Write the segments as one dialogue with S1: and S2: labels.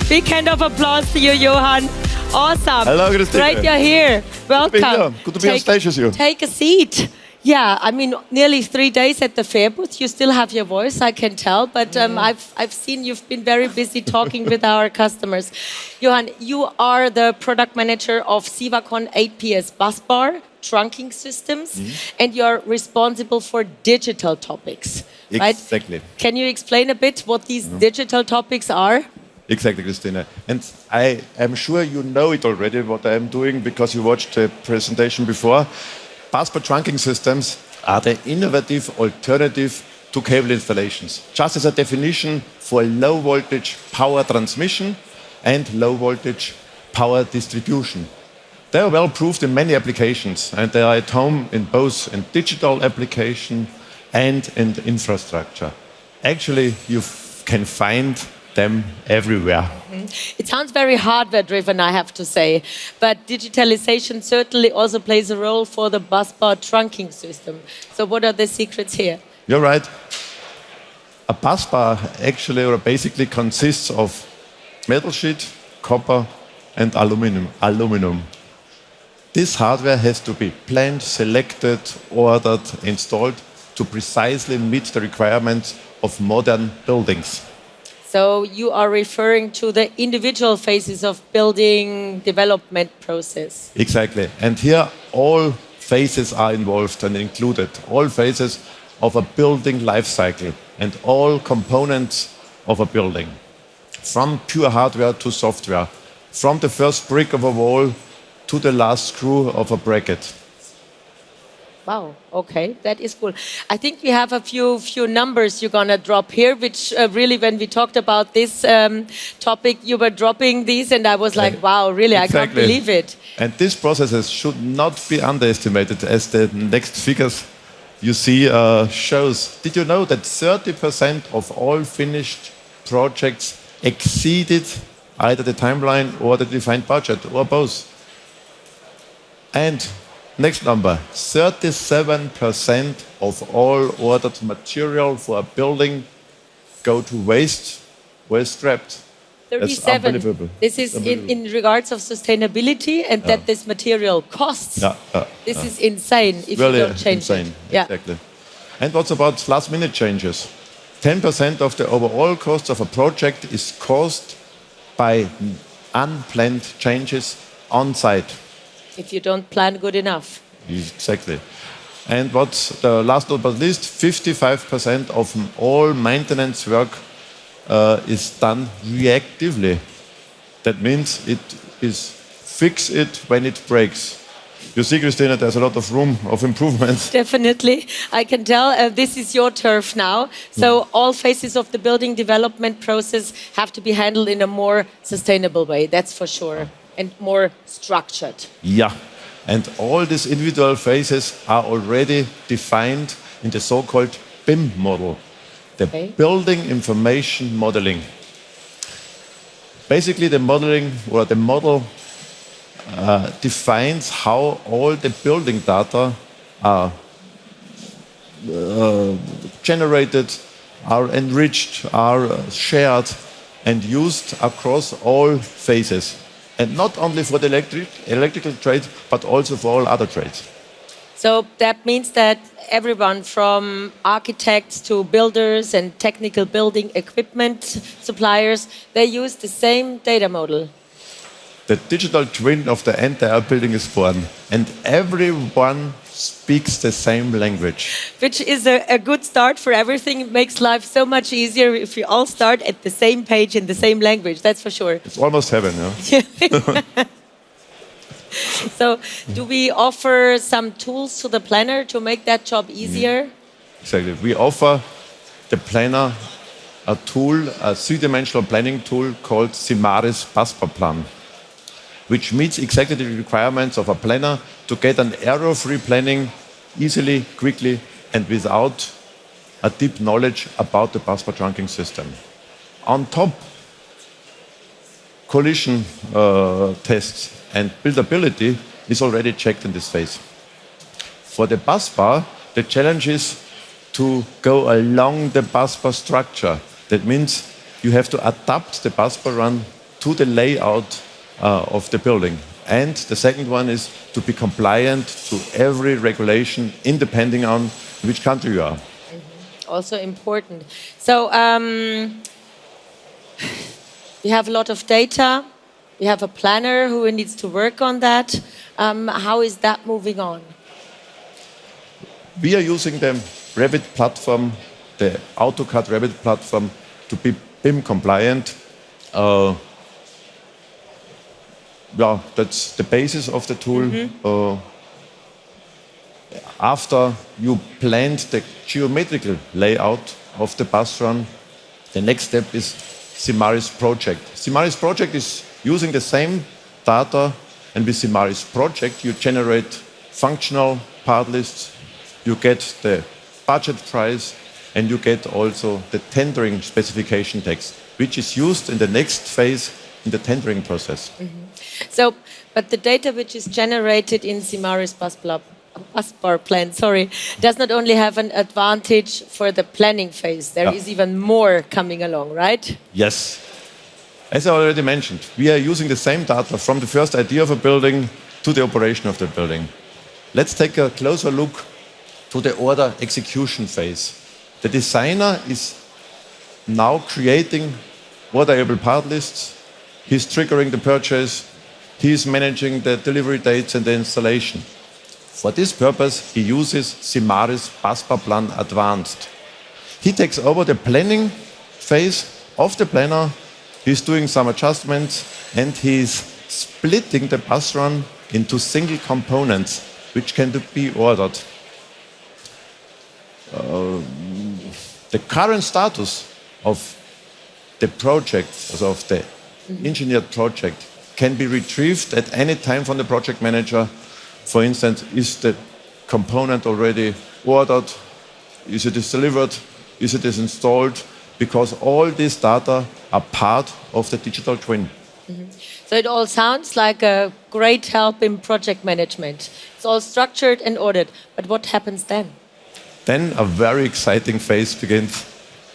S1: Big hand of applause to you, Johann. Awesome.
S2: Hello, Christine.
S1: Great you're here. Welcome.
S2: Good to be on stage with you.
S1: Take a seat. Yeah, I mean, nearly 3 days at the fair booth. You still have your voice, I can tell, but I've seen you've been very busy talking with our customers. Johann, you are the product manager of SIVACON 8PS busbar trunking systems, and you're responsible for digital topics, right?
S2: Exactly.
S1: Can you explain a bit what these digital topics are?
S2: Exactly, Christina. And I am sure you know it already, what I am doing, because you watched the presentation before. Busbar trunking systems are the innovative alternative to cable installations. Just as a definition for low voltage power transmission and low voltage power distribution. They are well proved in many applications, and they are at home in both in digital application and in infrastructure. Actually, you can find them everywhere.
S1: It sounds very hardware-driven, I have to say, but digitalization certainly also plays a role for the busbar trunking system. So what are the secrets here?
S2: You're right. A busbar actually or basically consists of metal sheet, copper, and aluminum. This hardware has to be planned, selected, ordered, installed to precisely meet the requirements of modern buildings.
S1: So you are referring to the individual phases of building development process.
S2: Exactly. And here all phases are involved and included. All phases of a building life cycle and all components of a building. From pure hardware to software. From the first brick of a wall to the last screw of a bracket.
S1: Wow, okay, that is cool. I think we have a few numbers you're going to drop here, which really, when we talked about this topic, you were dropping these, and I was like, wow, really,
S2: exactly.
S1: I can't believe it.
S2: And these processes should not be underestimated, as the next figures you see shows. Did you know that 30% of all finished projects exceeded either the timeline or the defined budget, or both? And next number, 37% of all ordered material for a building go to waste, were scrapped.
S1: 37. This is in regards of sustainability and that this material costs. This is insane if
S2: really
S1: you don't change
S2: insane.
S1: it.
S2: Exactly. And what's about last minute changes? 10% of the overall cost of a project is caused by unplanned changes on site.
S1: If you don't plan good enough.
S2: Exactly. And what's the last but not least, 55% of all maintenance work is done reactively. That means it is fix it when it breaks. You see, Christina, there's a lot of room of improvement.
S1: Definitely. I can tell this is your turf now. So all phases of the building development process have to be handled in a more sustainable way, that's for sure. And more structured.
S2: Yeah, and all these individual phases are already defined in the so-called BIM model, the Building Information Modeling. Basically, the modeling or the model defines how all the building data are generated, are enriched, are shared, and used across all phases. And not only for the electrical trade, but also for all other trades.
S1: So that means that everyone from architects to builders and technical building equipment suppliers, they use the same data model.
S2: The digital twin of the entire building is born, and everyone speaks the same language.
S1: Which is a good start for everything. It makes life so much easier if we all start at the same page in the same language, that's for sure.
S2: It's almost heaven, yeah?
S1: So, do we offer some tools to the planner to make that job easier?
S2: Exactly. We offer the planner a tool, a three-dimensional planning tool called Simaris busbar Plan, which meets exactly the requirements of a planner to get an error-free planning easily, quickly, and without a deep knowledge about the busbar trunking system. On top, collision tests and buildability is already checked in this phase. For the busbar, the challenge is to go along the busbar structure. That means you have to adapt the busbar run to the layout of the building. And the second one is to be compliant to every regulation, independing on which country you are.
S1: Also important. So we have a lot of data. We have a planner who needs to work on that. How is that moving on?
S2: We are using the Revit platform, the AutoCAD Revit platform, to be BIM compliant. Yeah, that's the basis of the tool. After you planned the geometrical layout of the bus run, the next step is Simaris project. Simaris project is using the same data, and with Simaris project you generate functional part lists, you get the budget price, and you get also the tendering specification text, which is used in the next phase in the tendering process.
S1: So, but the data which is generated in Simaris busbar plan, does not only have an advantage for the planning phase. There is even more coming along, right?
S2: Yes. As I already mentioned, we are using the same data from the first idea of a building to the operation of the building. Let's take a closer look to the order execution phase. The designer is now creating orderable part lists. He's triggering the purchase. He's managing the delivery dates and the installation. For this purpose, he uses Simaris busbar plan advanced. He takes over the planning phase of the planner. He's doing some adjustments, and he's splitting the bus run into single components, which can be ordered. The current status of the project, also of the engineered project, can be retrieved at any time from the project manager. For instance, is the component already ordered? Is it delivered? Is it installed? Because all these data are part of the digital twin.
S1: So it all sounds like a great help in project management. It's all structured and ordered. But what happens then?
S2: Then a very exciting phase begins,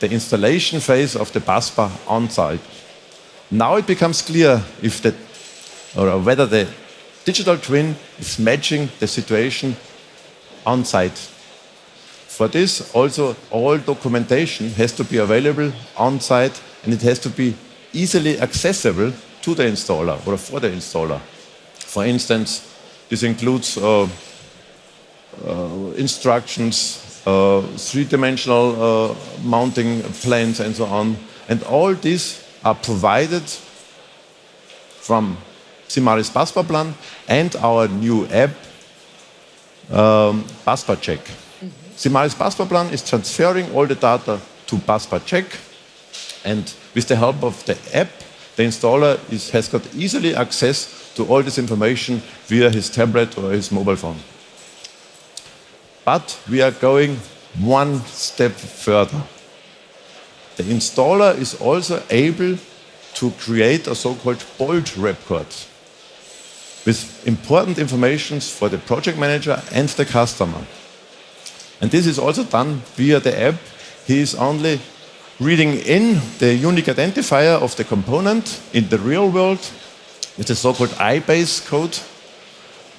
S2: the installation phase of the busbar on site. Now it becomes clear if whether the digital twin is matching the situation on site. For this, also all documentation has to be available on site, and it has to be easily accessible to the installer or for the installer. For instance, this includes instructions, three-dimensional mounting plans, and so on. And all these are provided from Simaris busbar plan and our new app, busbar check. Simaris busbar plan is transferring all the data to busbar check, and with the help of the app, the installer has got easily access to all this information via his tablet or his mobile phone. But we are going one step further. The installer is also able to create a so-called bold report with important information for the project manager and the customer. And this is also done via the app. He is only reading in the unique identifier of the component in the real world with the so-called iBase code,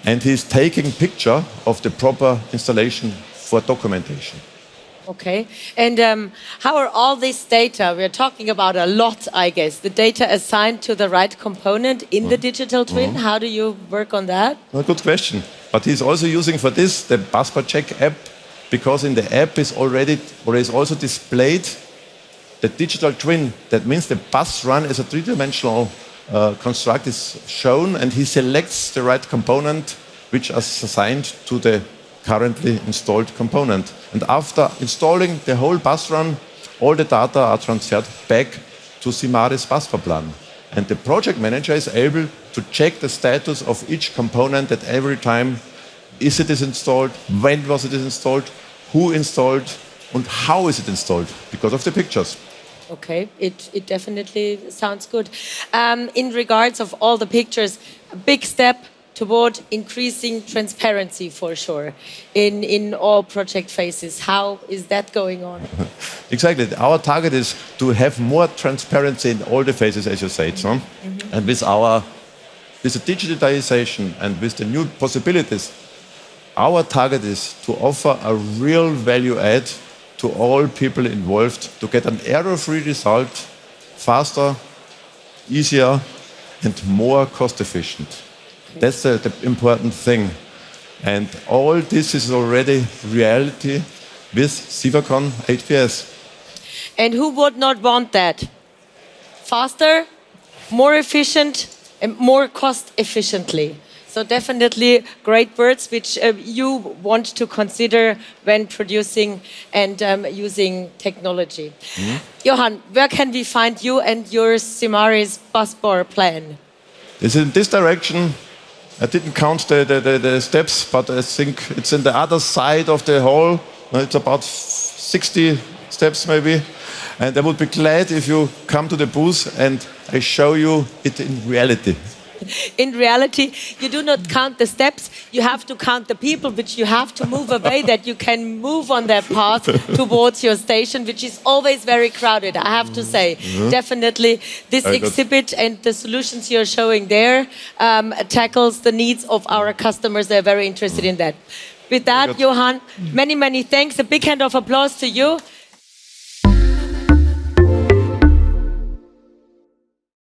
S2: and he's taking picture of the proper installation for documentation.
S1: Okay. And how are all this data? We're talking about a lot, I guess. The data assigned to the right component in the digital twin. How do you work on that?
S2: A good question. But he's also using for this the busbar check app, because in the app is also displayed the digital twin. That means the bus run as a three-dimensional construct is shown, and he selects the right component which is assigned to the currently installed component. And after installing the whole bus run, all the data are transferred back to Simaris busbar plan. And the project manager is able to check the status of each component at every time. Is it installed? When was it installed? Who installed? And how is it installed? Because of the pictures.
S1: Okay, it definitely sounds good. In regards of all the pictures, a big step toward increasing transparency for sure in all project phases. How is that going on?
S2: Exactly. Our target is to have more transparency in all the phases, as you said. So? And with the digitalization and with the new possibilities, our target is to offer a real value add to all people involved to get an error-free result faster, easier, and more cost-efficient. That's the important thing. And all this is already reality with SIVACON HPS.
S1: And who would not want that? Faster, more efficient, and more cost efficiently. So definitely great words which you want to consider when producing and using technology. Johan, where can we find you and your Simaris busbar plan?
S2: It's in this direction. I didn't count the steps, but I think it's in the other side of the hall. It's about 60 steps maybe. And I would be glad if you come to the booth and I show you it in reality.
S1: In reality, you do not count the steps, you have to count the people which you have to move away that you can move on that path towards your station, which is always very crowded, I have to say. Definitely, this exhibit and the solutions you're showing there tackles the needs of our customers. They're very interested in that. With that, Johan, many, many thanks. A big hand of applause to you.